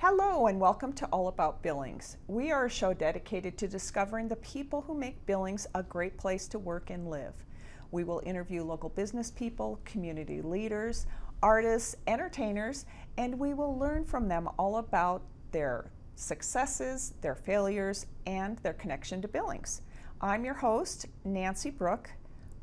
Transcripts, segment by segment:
Hello and welcome to All About Billings. We are a show dedicated to discovering the people who make Billings a great place to work and live. We will interview local business people, community leaders, artists, entertainers, and we will learn from them all about their successes, their failures, and their connection to Billings. I'm your host, Nancy Brook,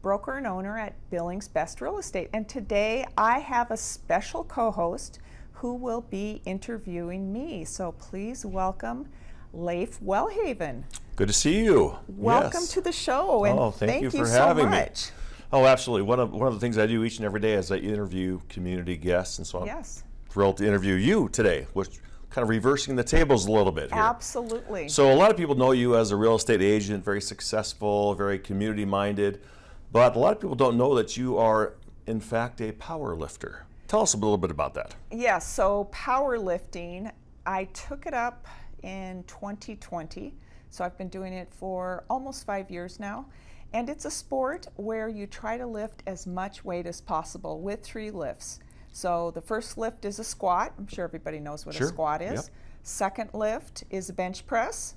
broker and owner at Billings Best Real Estate, and today I have a special co-host who will be interviewing me. So please welcome Leif Welhaven. Good to see you. Welcome yes. to the show, and thank you for so having much. me. Oh, absolutely. One of the things I do each and every day is I interview community guests, and so I'm thrilled to interview you today, which kind of reversing the tables a little bit here. Absolutely. So a lot of people know you as a real estate agent, very successful, very community-minded, but a lot of people don't know that you are, in fact, a power lifter. Tell us a little bit about that. Yes, so powerlifting, I took it up in 2020. So I've been doing it for almost 5 years now. And it's a sport where you try to lift as much weight as possible with 3 lifts. So the first lift is a squat. I'm sure everybody knows what a squat is. Yep. Second lift is a bench press.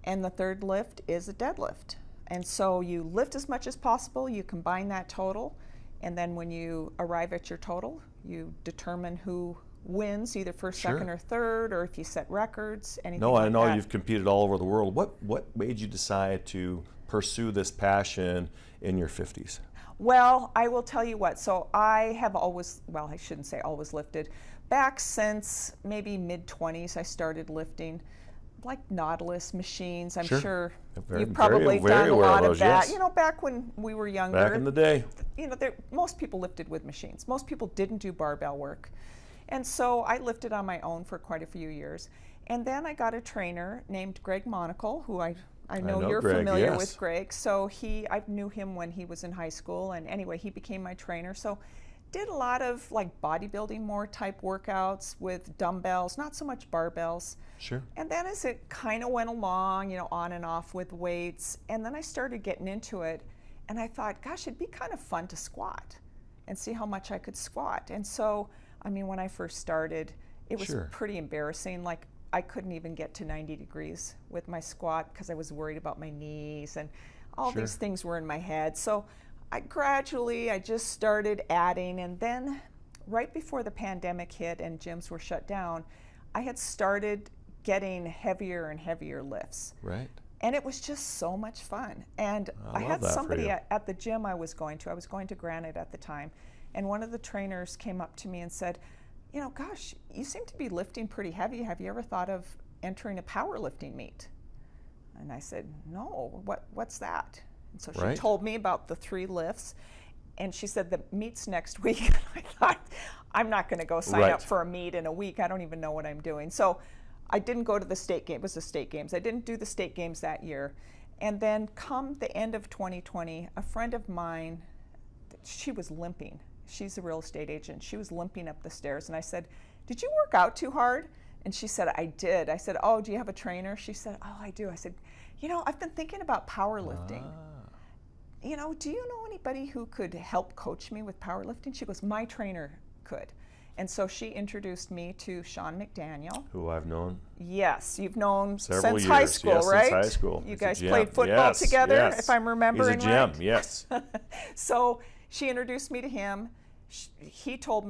And the third lift is a deadlift. And so you lift as much as possible, you combine that total, and then when you arrive at your total, you determine who wins, either first, second, or third, or if you set records, anything like that. I know you've competed all over the world. What made you decide to pursue this passion in your 50s? Well, I will tell you what. So I have always, well, I shouldn't say always lifted. Back since maybe mid-20s, I started lifting like Nautilus machines. I'm sure you've probably done a lot of that. Yes. You know, back when we were younger. Back in the day. You know, most people lifted with machines. Most people didn't do barbell work. And so I lifted on my own for quite a few years. And then I got a trainer named Greg Monacle, who I know you're Greg, familiar with Greg. So I knew him when he was in high school. And anyway, he became my trainer. So did a lot of like bodybuilding more type workouts with dumbbells, not so much barbells. Sure. And then as it kind of went along, you know, on and off with weights, and then I started getting into it, and I thought, gosh, it'd be kind of fun to squat and see how much I could squat. And so, I mean, when I first started, it was pretty embarrassing. Like, I couldn't even get to 90 degrees with my squat because I was worried about my knees, and all these things were in my head. So I just started adding, and then right before the pandemic hit and gyms were shut down, I had started getting heavier and heavier lifts. Right. And it was just so much fun. And I had somebody at the gym I was going to Granite at the time, and one of the trainers came up to me and said, you know, gosh, you seem to be lifting pretty heavy. Have you ever thought of entering a powerlifting meet? And I said, no, what's that? And so she told me about the 3 lifts, and she said the meet's next week. And I thought, I'm not going to go sign up for a meet in a week. I don't even know what I'm doing. So I didn't go to the state game. It was the state games. I didn't do the state games that year. And then come the end of 2020, a friend of mine, she was limping. She's a real estate agent. She was limping up the stairs. And I said, did you work out too hard? And she said, I did. I said, oh, do you have a trainer? She said, oh, I do. I said, you know, I've been thinking about powerlifting. You know, do you know anybody who could help coach me with powerlifting? She goes, my trainer could. And so she introduced me to Sean McDaniel. Who I've known. Yes, you've known several since years. high school, right? Since high school. You guys played football together, if I'm remembering right. He's a gem, right. yes. So she introduced me to him. He told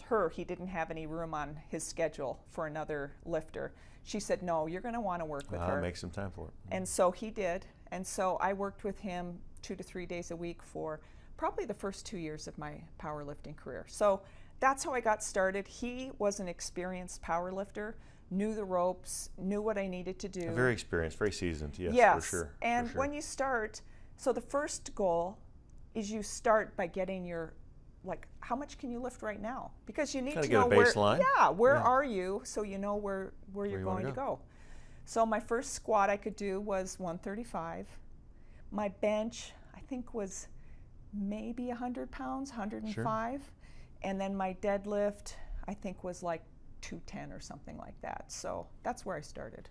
her he didn't have any room on his schedule for another lifter. She said, no, you're going to want to work with her. Make some time for it. And so he did. And so I worked with him 2 to 3 days a week for probably the first 2 years of my powerlifting career. So that's how I got started. He was an experienced powerlifter, knew the ropes, knew what I needed to do. Very experienced, very seasoned, yes, for sure. And when you start, so the first goal is you start by getting your, like, how much can you lift right now? Because you need to know where are you, so you know where you're going to go. So my first squat I could do was 135. My bench, I think, was maybe 100 pounds, 105. And then my deadlift, I think, was like 210 or something like that. So that's where I started.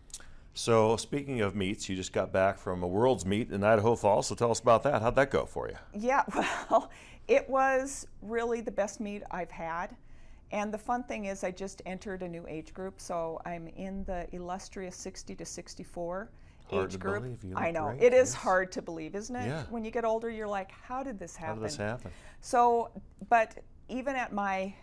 So speaking of meets, you just got back from a World's Meet in Idaho Falls, so tell us about that. How'd that go for you? Yeah, well, it was really the best meet I've had. And the fun thing is I just entered a new age group, so I'm in the illustrious 60 to 64 age group. Believe you. I know. Great. It is hard to believe, isn't it? Yeah. When you get older, you're like, how did this happen? How did this happen? So, but even at my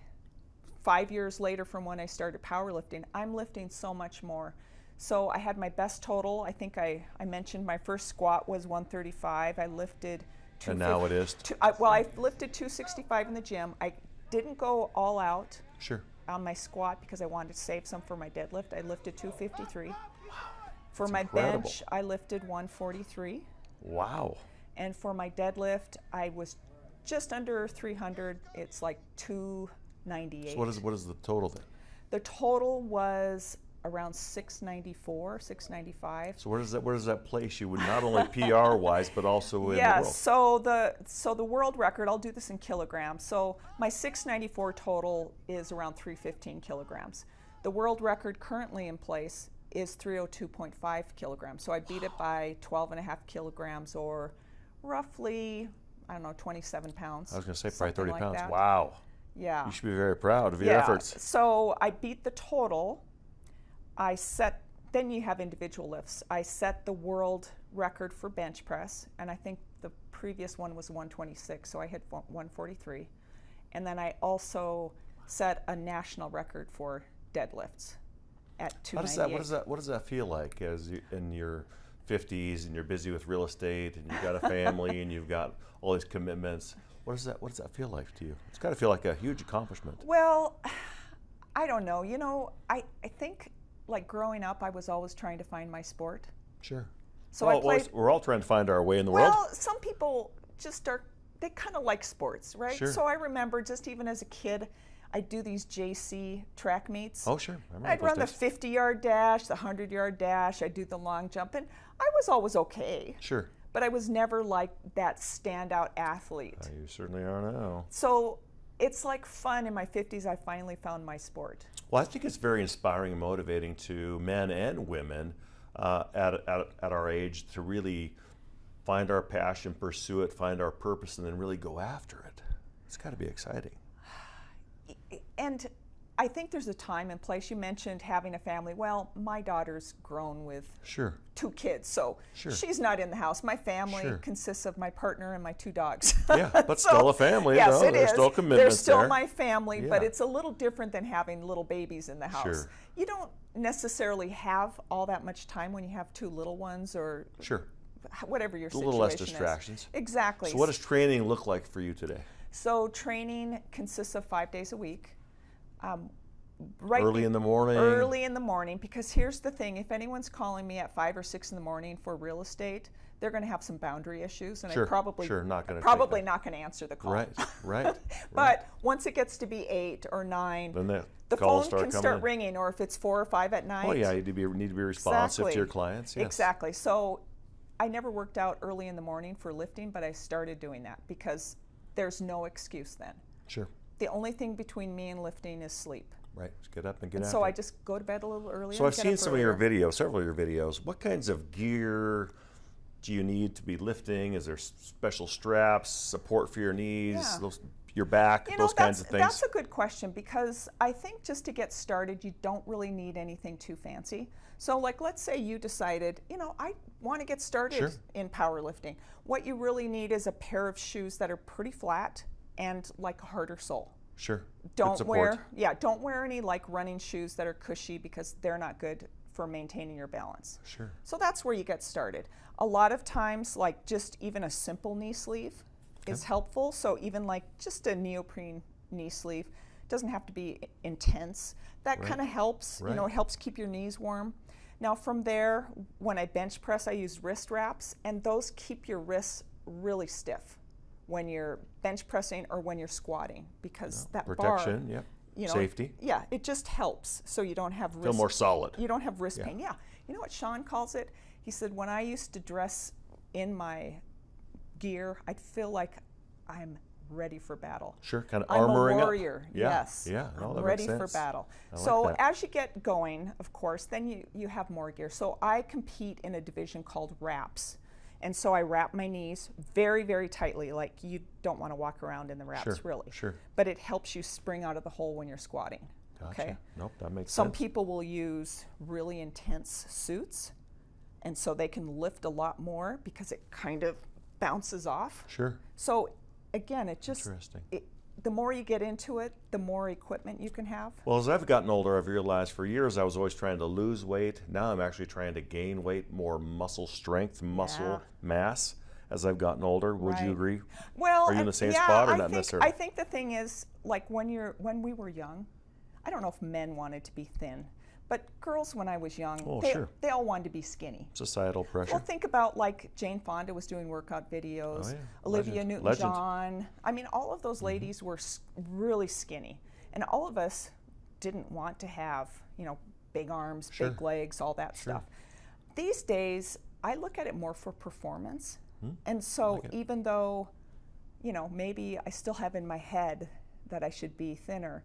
5 years later from when I started powerlifting, I'm lifting so much more. So I had my best total. I think I mentioned my first squat was 135. I lifted 250. And now it is? Well, I lifted 265 in the gym. I didn't go all out on my squat because I wanted to save some for my deadlift. I lifted 253. Wow. For my bench, I lifted 143. Wow. And for my deadlift, I was just under 300. It's like 298. So what is the total then? The total was around 694, 695. So where does that place you, not only PR wise but also in the world? So the world record, I'll do this in kilograms. So my 694 total is around 315 kilograms. The world record currently in place is 302.5 kilograms. So I beat it by 12.5 kilograms, or roughly, I don't know, 27 pounds. I was going to say probably 30 like pounds. That. Wow. Yeah. You should be very proud of your efforts. So I beat the total. Then you have individual lifts. I set the world record for bench press, and I think the previous one was 126, so I hit 143. And then I also set a national record for deadlifts at 298. What does that feel like as you, in your 50s and you're busy with real estate and you've got a family and you've got all these commitments? What does that feel like to you? It's got to feel like a huge accomplishment. Well, I don't know. You know, I think, like growing up, I was always trying to find my sport. Sure. So we're all trying to find our way in the world. Well, some people just they kind of like sports, right? Sure. So I remember just even as a kid, I'd do these JC track meets. Oh, sure. I'd run the 50-yard dash, the 100-yard dash. I'd do the long jump, and I was always okay. Sure. But I was never like that standout athlete. You certainly are now. So it's like fun. In my 50s, I finally found my sport. Well, I think it's very inspiring and motivating to men and women at our age to really find our passion, pursue it, find our purpose, and then really go after it. It's got to be exciting. And I think there's a time and place. You mentioned having a family. Well, my daughter's grown with 2 kids, so she's not in the house. My family consists of my partner and my 2 dogs. Yeah, but so, still a family. Yes, it there's is. Still commitments. They're still there. my family, but it's a little different than having little babies in the house. Sure. You don't necessarily have all that much time when you have 2 little ones, or whatever your situation is. A little less distractions. Exactly. So what does training look like for you today? So training consists of 5 days a week. Early in the morning? Early in the morning, because here's the thing. If anyone's calling me at 5 or 6 in the morning for real estate, they're going to have some boundary issues, and I'm probably not going to answer the call. Right. But once it gets to be 8 or 9, then the phone can start ringing, or if it's 4 or 5 at night. Oh yeah, you need to be responsive to your clients. Yes. Exactly. So I never worked out early in the morning for lifting, but I started doing that because there's no excuse then. Sure. The only thing between me and lifting is sleep. Right, just get up and get after it. So I just go to bed a little earlier. So I've seen some of your videos, several of your videos. What kinds of gear do you need to be lifting? Is there special straps, support for your knees, your back, those kinds of things? That's a good question, because I think just to get started, you don't really need anything too fancy. So like, let's say you decided, I want to get started in powerlifting. What you really need is a pair of shoes that are pretty flat and like a harder sole. Sure. Don't wear any like running shoes that are cushy, because they're not good for maintaining your balance. Sure. So that's where you get started. A lot of times, like just even a simple knee sleeve is helpful. So even like just a neoprene knee sleeve, doesn't have to be intense. That kind of helps. It helps keep your knees warm. Now from there, when I bench press, I use wrist wraps, and those keep your wrists really stiff when you're bench pressing or when you're squatting, because that protection, bar, safety. Yeah, it just helps, so you don't have wrist. Feel more solid. You don't have wrist pain. Yeah. You know what Sean calls it? He said, when I used to dress in my gear, I'd feel like I'm ready for battle. Sure, kind of armoring up. I'm a warrior. Yes. Yeah. I'm ready for battle. So as you get going, of course, then you have more gear. So I compete in a division called wraps. And so I wrap my knees very, very tightly, like you don't want to walk around in the wraps, really. Sure. But it helps you spring out of the hole when you're squatting. Gotcha. Okay? Nope, that makes sense. Some people will use really intense suits, and so they can lift a lot more because it kind of bounces off. Sure. So again, it just, interesting. The more you get into it, the more equipment you can have. Well, as I've gotten older, I've realized for years I was always trying to lose weight. Now I'm actually trying to gain weight, more muscle strength, muscle mass as I've gotten older. Would you agree? Well, are you in the same spot or not necessarily? I think the thing is, like when we were young, I don't know if men wanted to be thin, but girls when I was young, they all wanted to be skinny. Societal pressure. Well, think about like Jane Fonda was doing workout videos, Olivia Newton-John. I mean, all of those ladies were really skinny, and all of us didn't want to have, you know, big arms, big legs, all that stuff. These days, I look at it more for performance, and so even though, you know, maybe I still have in my head that I should be thinner,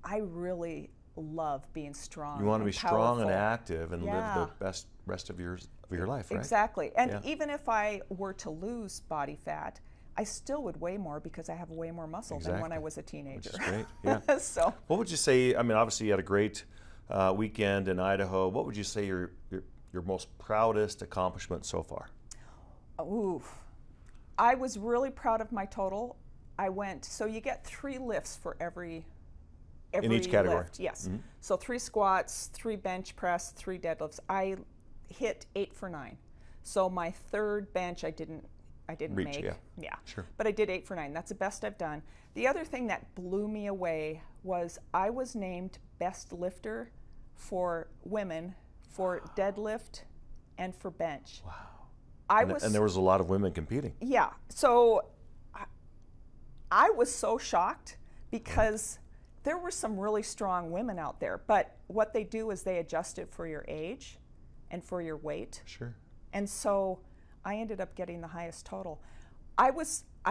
I really love being strong. You want to be strong and active and live the best rest of your life, right? Exactly. And even if I were to lose body fat, I still would weigh more because I have way more muscle than when I was a teenager. Which is great. Yeah. So, what would you say? I mean, obviously you had a great weekend in Idaho. What would you say your most proudest accomplishment so far? Oof. I was really proud of my total. So you get 3 lifts for every in each category. Lift, yes. So 3 squats, 3 bench press, 3 deadlifts. I hit 8 for 9. So my 3rd bench I didn't reach, make. Yeah. Sure. But I did 8 for 9. That's the best I've done. The other thing that blew me away was I was named best lifter for women for deadlift and for bench. Wow. And there was a lot of women competing. Yeah. So I was so shocked because there were some really strong women out there, but what they do is they adjust it for your age and for your weight. Sure. And so I ended up getting the highest total. I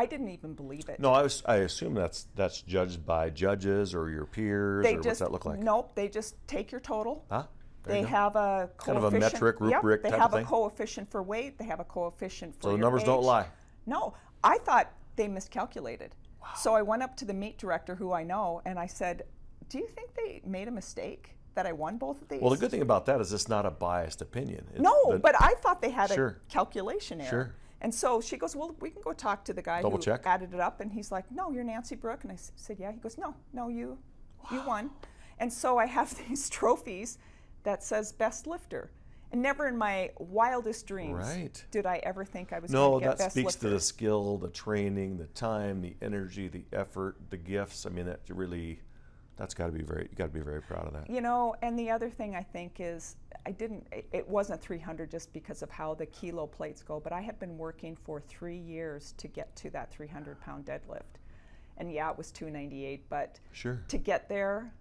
didn't even believe it. No, I assume that's judged by judges or your peers, what's that look like? Nope, they just take your total. Huh? They have a coefficient. Kind of a metric, rubric they type have of thing? a coefficient for weight. They have a coefficient for So the numbers don't lie? No. I thought they miscalculated. Wow. So I went up to the meet director who I know and I said, do you think they made a mistake that I won both of these? Well, the good thing about that is it's not a biased opinion. But I thought they had a calculation error. Sure. And so she goes, well, we can go talk to the guy who added it up. And he's like, no, you're Nancy Brook. And I said, yeah. He goes, no, you won. And so I have these trophies that says best lifter. And never in my wildest dreams did I ever think I was going to get best lifter. No, that speaks to the skill, the training, the time, the energy, the effort, the gifts. I mean, you got to be very proud of that. You know, and the other thing I think is it wasn't 300 just because of how the kilo plates go, but I have been working for 3 years to get to that 300-pound deadlift. And yeah, it was 298, but to get there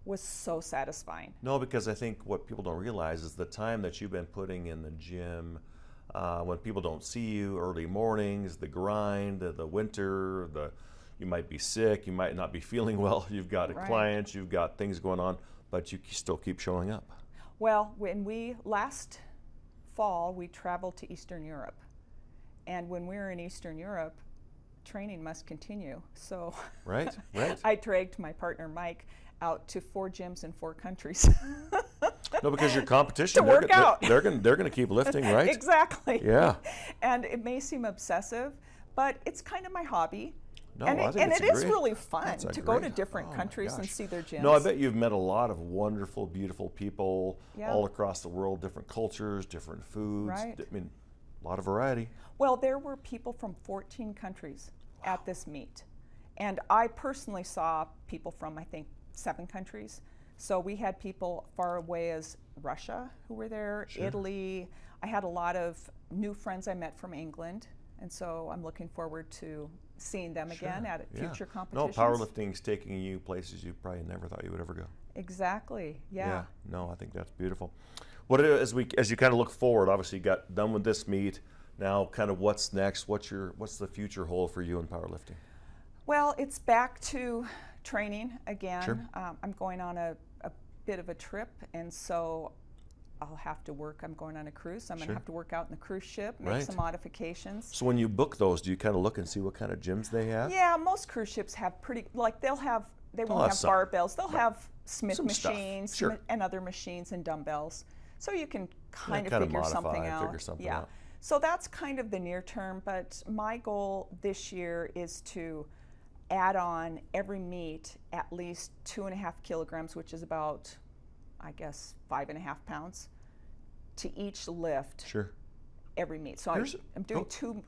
was so satisfying. No, because I think what people don't realize is the time that you've been putting in the gym, when people don't see you, early mornings, the grind, the winter, you might be sick, you might not be feeling well, you've got clients, you've got things going on, but you still keep showing up. Well, last fall, we traveled to Eastern Europe. And when we were in Eastern Europe, training must continue. So I dragged my partner, Mike, out to 4 gyms in 4 countries. No, because your competition, to work out. They're going to keep lifting, right? Exactly. Yeah. And it may seem obsessive, but it's kind of my hobby. No, and I think it is really fun to go to different countries and see their gyms. No, I bet you've met a lot of wonderful, beautiful people all across the world, different cultures, different foods. Right. I mean, a lot of variety. Well, there were people from 14 countries at this meet. And I personally saw people from, I think, 7 countries. So we had people far away as Russia who were there, Italy. I had a lot of new friends I met from England. And so I'm looking forward to seeing them again at future competitions. No, powerlifting's taking you places you probably never thought you would ever go. Exactly, yeah. No, I think that's beautiful. As you kind of look forward, obviously you got done with this meet, now kind of what's next? What's the future hold for you in powerlifting? Well, it's back to training again. Sure. I'm going on a bit of a trip, and so I'll have to work. I'm going on a cruise, so I'm going Sure. to have to work out in the cruise ship, make Right. some modifications. So when you book those, do you kind of look and see what kind of gyms they have? Yeah, most cruise ships have pretty, like they won't have some. barbells. They'll Right. have Smith Some stuff. machines Sure. and other machines and dumbbells. So you can kind of kinda figure modify, something out. figure something yeah. out. So that's kind of the near term, but my goal this year is to add on every meet at least 2.5 kilograms, which is about, I guess, 5.5 pounds to each lift. Sure. Every meet. So I'm doing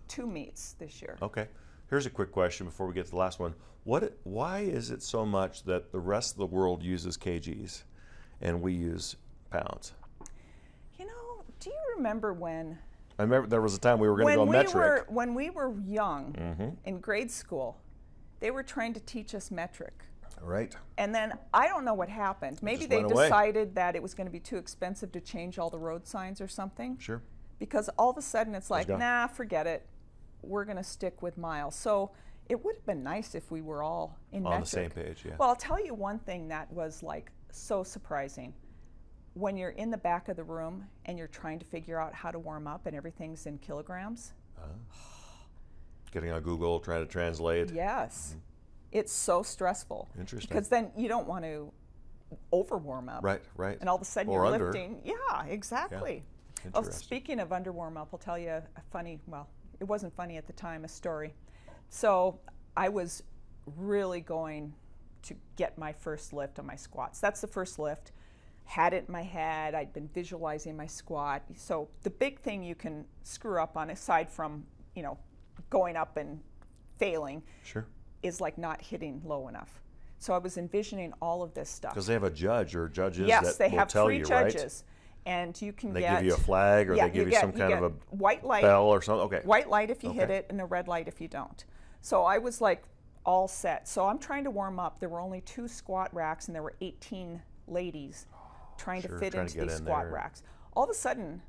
two meets this year. Okay. Here's a quick question before we get to the last one. Why is it so much that the rest of the world uses kgs and we use pounds? You know, do you remember when? I remember there was a time we were going to go metric. When we were young in grade school, they were trying to teach us metric. Right. And then I don't know what happened. Maybe just they went away. decided that it was going to be too expensive to change all the road signs or something. Sure. Because all of a sudden it's like, gone. nah, forget it. We're going to stick with miles. So it would have been nice if we were all in metric. On the same page, yeah. Well, I'll tell you one thing that was like so surprising. When you're in the back of the room and you're trying to figure out how to warm up and everything's in kilograms. Getting on Google, trying to translate. Yes. It's so stressful. Interesting. Because then you don't want to over warm up. Right, right. And all of a sudden Or you're under. lifting. Yeah, exactly. Oh, Interesting. speaking of under warm up, I'll tell you a funny, well, it wasn't funny at the time, a story. So I was really going to get my first lift on my squats. That's the first lift. Had it in my head. I'd been visualizing my squat. So the big thing you can screw up on, aside from, you know, going up and failing, Sure. is like not hitting low enough. So I was envisioning all of this stuff. Because they have a judge or judges Yes, that they will have tell 3 you, judges. And you can They get... give you a flag or yeah, they give you some kind of a white light, bell or something? Okay. white light if you hit Okay. it and a red light if you don't. So I was like all set. So I'm trying to warm up. There were only 2 squat racks and there were 18 ladies trying to Sure, fit trying into to get these in squat there. racks. All of a sudden,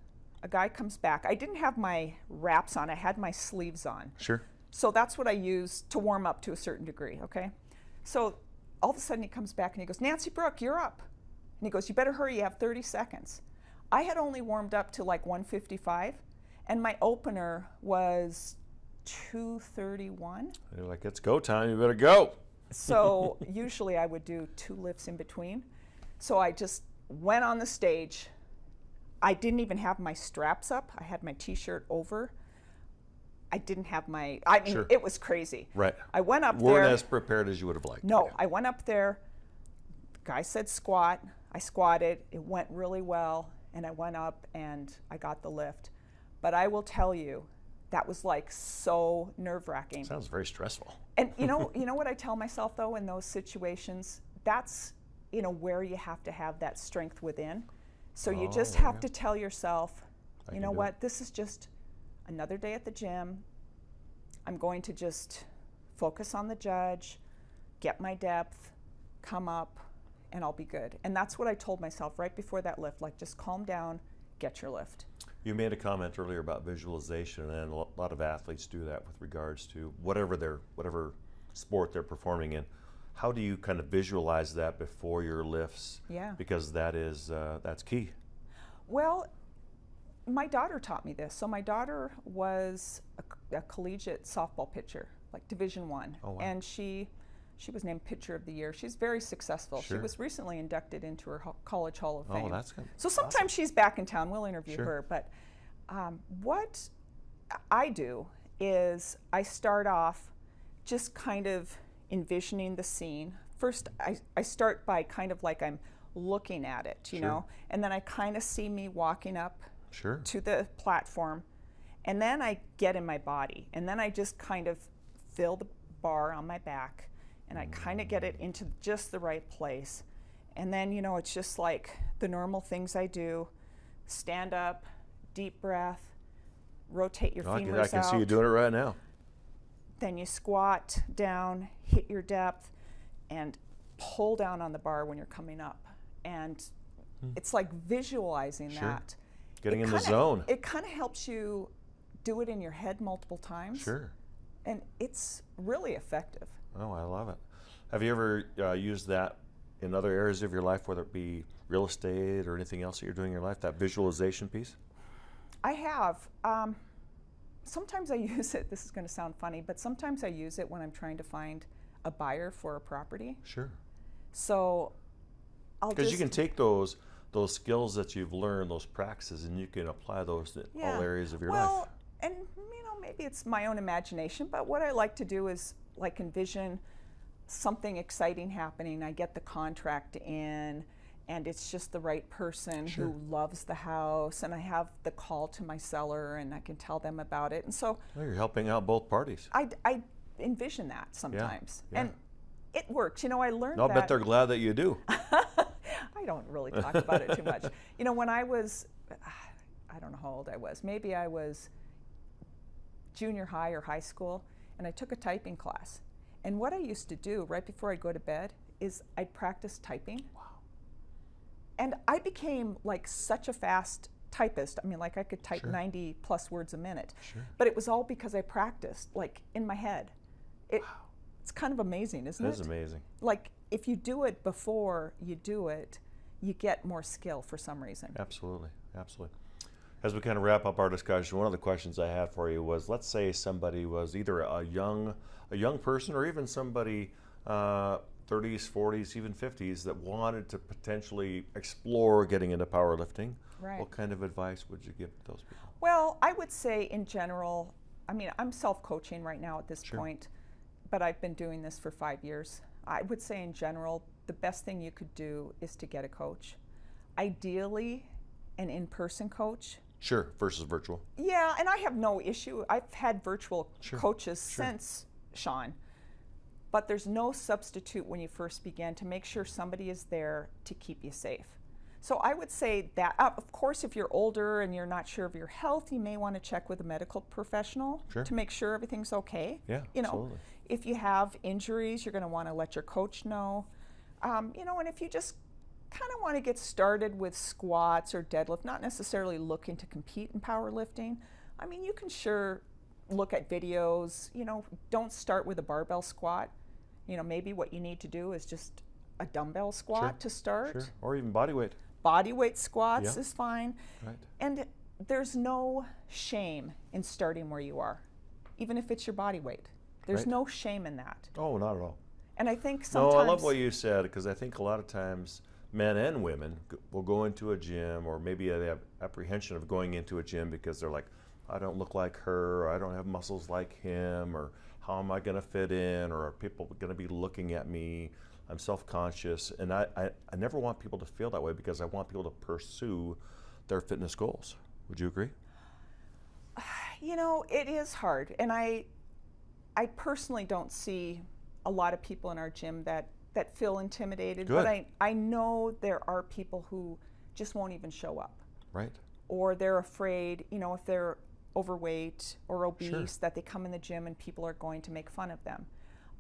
a guy comes back. I didn't have my wraps on. I had my sleeves on. Sure. So that's what I use to warm up to a certain degree, okay? So all of a sudden he comes back and he goes, Nancy Brook, you're up. And he goes, you better hurry, you have 30 seconds. I had only warmed up to like 155, and my opener was 231. They're like, it's go time, you better go. So usually I would do 2 lifts in between. So I just went on the stage. I didn't even have my straps up. I had my t-shirt over. I didn't have my, I mean, Sure. it was crazy. Right. I went up Weren't there. as prepared as you would have liked. No, Yeah. I went up there. The guy said squat. I squatted. It went really well. And I went up and I got the lift. But I will tell you, that was like so nerve-wracking. Sounds very stressful. And you know what I tell myself though in those situations? That's, where you have to have that strength within. So you just have to tell yourself, you know what, this is just another day at the gym. I'm going to just focus on the judge, get my depth, come up, and I'll be good. And that's what I told myself right before that lift, like just calm down, get your lift. You made a comment earlier about visualization, and a lot of athletes do that with regards to whatever sport they're performing in. How do you kind of visualize that before your lifts? Yeah. Because that's key. Well, my daughter taught me this. So my daughter was a collegiate softball pitcher, like Division I. Oh, wow. And she was named Pitcher of the Year. She's very successful. Sure. She was recently inducted into her College Hall of Fame. Oh, that's good. So sometimes she's back in town. We'll interview Sure. her. But what I do is I start off just kind of envisioning the scene. First, I start by kind of like I'm looking at it, you Sure. know, and then I kind of see me walking up Sure. to the platform, and then I get in my body, and then I just kind of feel the bar on my back, and I kind of get it into just the right place. And then, it's just like the normal things I do: stand up, deep breath, rotate your femurs out. I can see you doing it right now. Then you squat down, hit your depth, and pull down on the bar when you're coming up. And it's like visualizing Sure. that. Getting It in the kinda- zone. It kind of helps you do it in your head multiple times. Sure. And it's really effective. Oh, I love it. Have you ever used that in other areas of your life, whether it be real estate or anything else that you're doing in your life, that visualization piece? I have. Sometimes I use it, this is going to sound funny, but sometimes I use it when I'm trying to find a buyer for a property. Sure. So because you can take those skills that you've learned, those practices, and you can apply those to all areas of your life. Well, and maybe it's my own imagination, but what I like to do is like envision something exciting happening. I get the contract in, and it's just the right person who loves the house, and I have the call to my seller, and I can tell them about it. And so you're helping out both parties. I envision that sometimes, and it works. I learned I'll that. bet they're glad that you do. I don't really talk about it too much. When I was, I don't know how old I was. Maybe I was junior high or high school, and I took a typing class. And what I used to do right before I'd go to bed is I'd practice typing. Wow. And I became like such a fast typist. I mean, like I could type 90 plus words a minute. Sure. But it was all because I practiced, like in my head. It's kind of amazing, isn't it? It is amazing. Like if you do it before you do it, you get more skill for some reason. Absolutely, absolutely. As we kind of wrap up our discussion, one of the questions I had for you was, let's say somebody was either a young person or even somebody 30s, 40s, even 50s that wanted to potentially explore getting into powerlifting. Right. What kind of advice would you give those people? Well, I would say in general, I mean, I'm self-coaching right now at this point, but I've been doing this for 5 years. I would say in general, the best thing you could do is to get a coach. Ideally, an in-person coach. Sure, versus virtual. Yeah, and I have no issue. I've had virtual coaches since Sean, but there's no substitute when you first begin to make sure somebody is there to keep you safe. So I would say that, of course, if you're older and you're not sure of your health, you may want to check with a medical professional to make sure everything's okay. Yeah, absolutely. If you have injuries, you're going to want to let your coach know. And if you just kind of want to get started with squats or deadlift, not necessarily looking to compete in powerlifting, I mean, you can sure look at videos. Don't start with a barbell squat. Maybe what you need to do is just a dumbbell squat to start. Sure. Or even body weight. Body weight squats is fine. Right. And there's no shame in starting where you are, even if it's your body weight. There's no shame in that. Oh, not at all. And I think sometimes... No, I love what you said, because I think a lot of times men and women will go into a gym, or maybe they have apprehension of going into a gym because they're like, I don't look like her, or I don't have muscles like him, or how am I going to fit in, or are people going to be looking at me? I'm self-conscious, and I never want people to feel that way, because I want people to pursue their fitness goals. Would you agree? It is hard, and I personally don't see a lot of people in our gym that feel intimidated. Good. But I know there are people who just won't even show up. Right. Or they're afraid, if they're overweight or obese, that they come in the gym and people are going to make fun of them.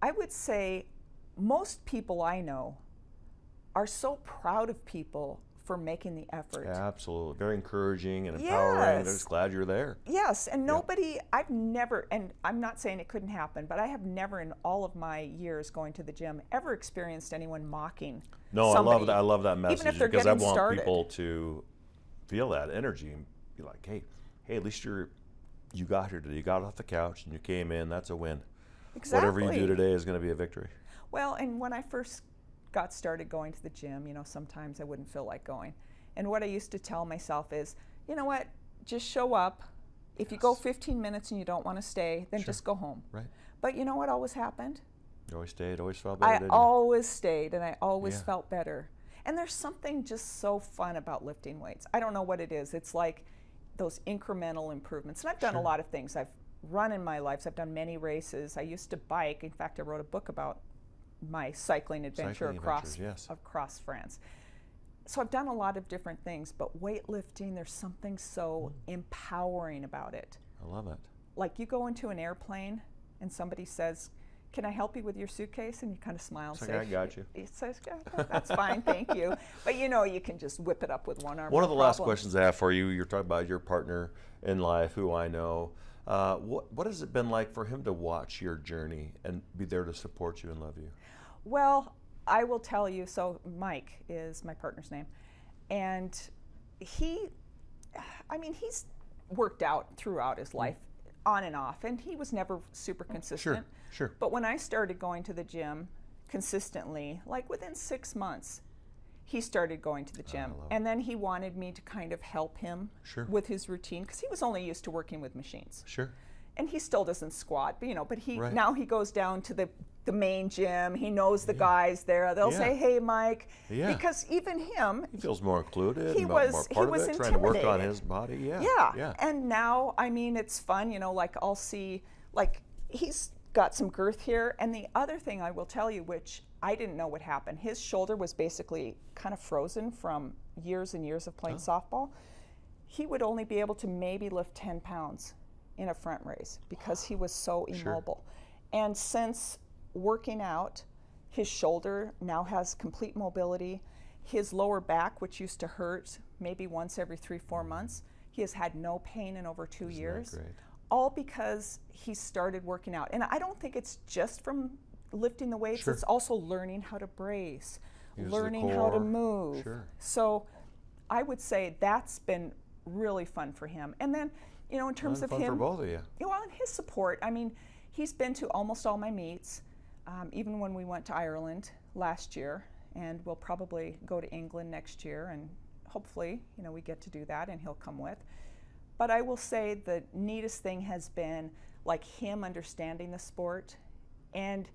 I would say most people I know are so proud of people for making the effort. Yeah, absolutely. Very encouraging and empowering. They're just glad you're there. Yes, and nobody, I've never, and I'm not saying it couldn't happen, but I have never in all of my years going to the gym ever experienced anyone mocking somebody. I love that message, even if they're because I getting want started. people to feel that energy and be like, hey, at least you got here today. You got off the couch and you came in. That's a win. Exactly. Whatever you do today is going to be a victory. Well, and when I first got started going to the gym, sometimes I wouldn't feel like going. And what I used to tell myself is, you know what, just show up. If you go 15 minutes and you don't want to stay, then just go home. Right. But you know what always happened? You always stayed, always felt better, didn't you? I always stayed, and I always felt better. And there's something just so fun about lifting weights. I don't know what it is. It's like those incremental improvements. And I've done a lot of things. I've run in my life. I've done many races. I used to bike. In fact, I wrote a book about my cycling adventure across France. So I've done a lot of different things, but weightlifting, there's something so empowering about it. I love it. Like you go into an airplane and somebody says, can I help you with your suitcase? And you kind of smile and say, I got you. It says, that's fine, thank you. But you can just whip it up with one arm. One of the last questions I have for you, you're talking about your partner in life, who I know. What has it been like for him to watch your journey and be there to support you and love you? Well, I will tell you, so Mike is my partner's name, and he's worked out throughout his life, on and off, and he was never super consistent. Sure. But when I started going to the gym consistently, like within 6 months, he started going to the gym. And then he wanted me to kind of help him with his routine, because he was only used to working with machines. And he still doesn't squat, but he now he goes down to the main gym. He knows the guys there. They'll say, "Hey, Mike," because even him, he feels more included. He was more part of it, trying to work on his body. Yeah. And now, it's fun. Like I'll see, like he's got some girth here. And the other thing I will tell you, which I didn't know would happen, his shoulder was basically kind of frozen from years and years of playing softball. He would only be able to maybe lift 10 pounds in a front raise because he was so immobile. And since working out, his shoulder now has complete mobility. His lower back, which used to hurt maybe once every 3-4 months, he has had no pain in over 2 years. All because he started working out. And I don't think it's just from lifting the weights, it's also learning how to brace, learning how to move. So I would say that's been really fun for him. And then, in terms of him, for both of you. Well, and his support. He's been to almost all my meets, even when we went to Ireland last year, and we'll probably go to England next year, and hopefully, we get to do that, and he'll come with. But I will say the neatest thing has been like him understanding the sport, and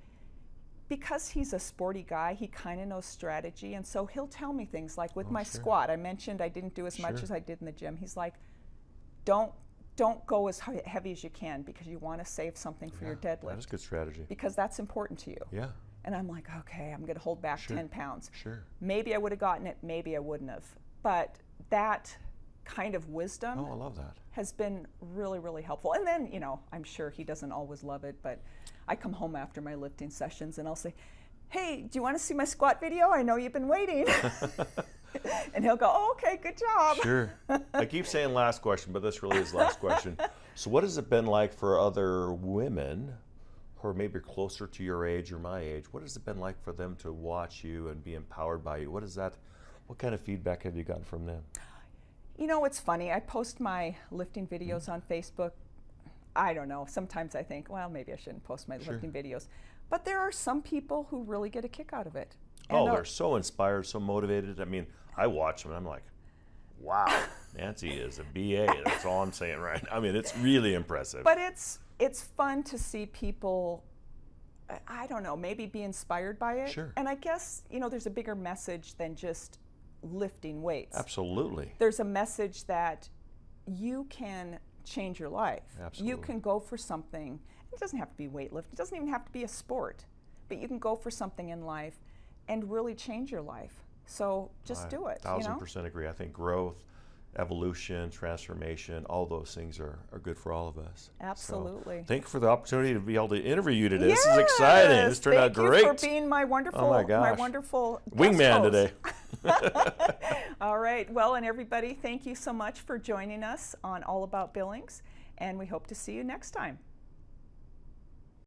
because he's a sporty guy, he kind of knows strategy, and so he'll tell me things like with my squat. I mentioned I didn't do as much as I did in the gym. He's like, don't go as heavy as you can because you want to save something for your deadlift. That's good strategy. Because that's important to you. And I'm like, okay, I'm going to hold back 10 pounds. Maybe I would have gotten it, maybe I wouldn't have. But that kind of wisdom I love that. has been really, really helpful. And then, I'm sure he doesn't always love it, but I come home after my lifting sessions and I'll say, "Hey, do you want to see my squat video? I know you've been waiting." And he'll go, "Oh, okay, good job." I keep saying last question, but this really is last question. So what has it been like for other women who are maybe closer to your age or my age? What has it been like for them to watch you and be empowered by you? What kind of feedback have you gotten from them? It's funny. I post my lifting videos on Facebook. I don't know. Sometimes I think, well, maybe I shouldn't post my lifting videos. But there are some people who really get a kick out of it. And they're so inspired, so motivated. I watch them and I'm like, wow, Nancy is a BA. That's all I'm saying, right? It's really impressive. But it's fun to see people, I don't know, maybe be inspired by it. And I guess, there's a bigger message than just lifting weights. Absolutely. There's a message that you can change your life. Absolutely. You can go for something. It doesn't have to be weightlifting. It doesn't even have to be a sport. But you can go for something in life and really change your life. So just do it. 1000% agree. I think growth, evolution, transformation, all those things are good for all of us. Absolutely. So, thank you for the opportunity to be able to interview you today. This is exciting. This turned out great. Thank you for being my wonderful, wingman today. All right. Well, and everybody, thank you so much for joining us on All About Billings, and we hope to see you next time.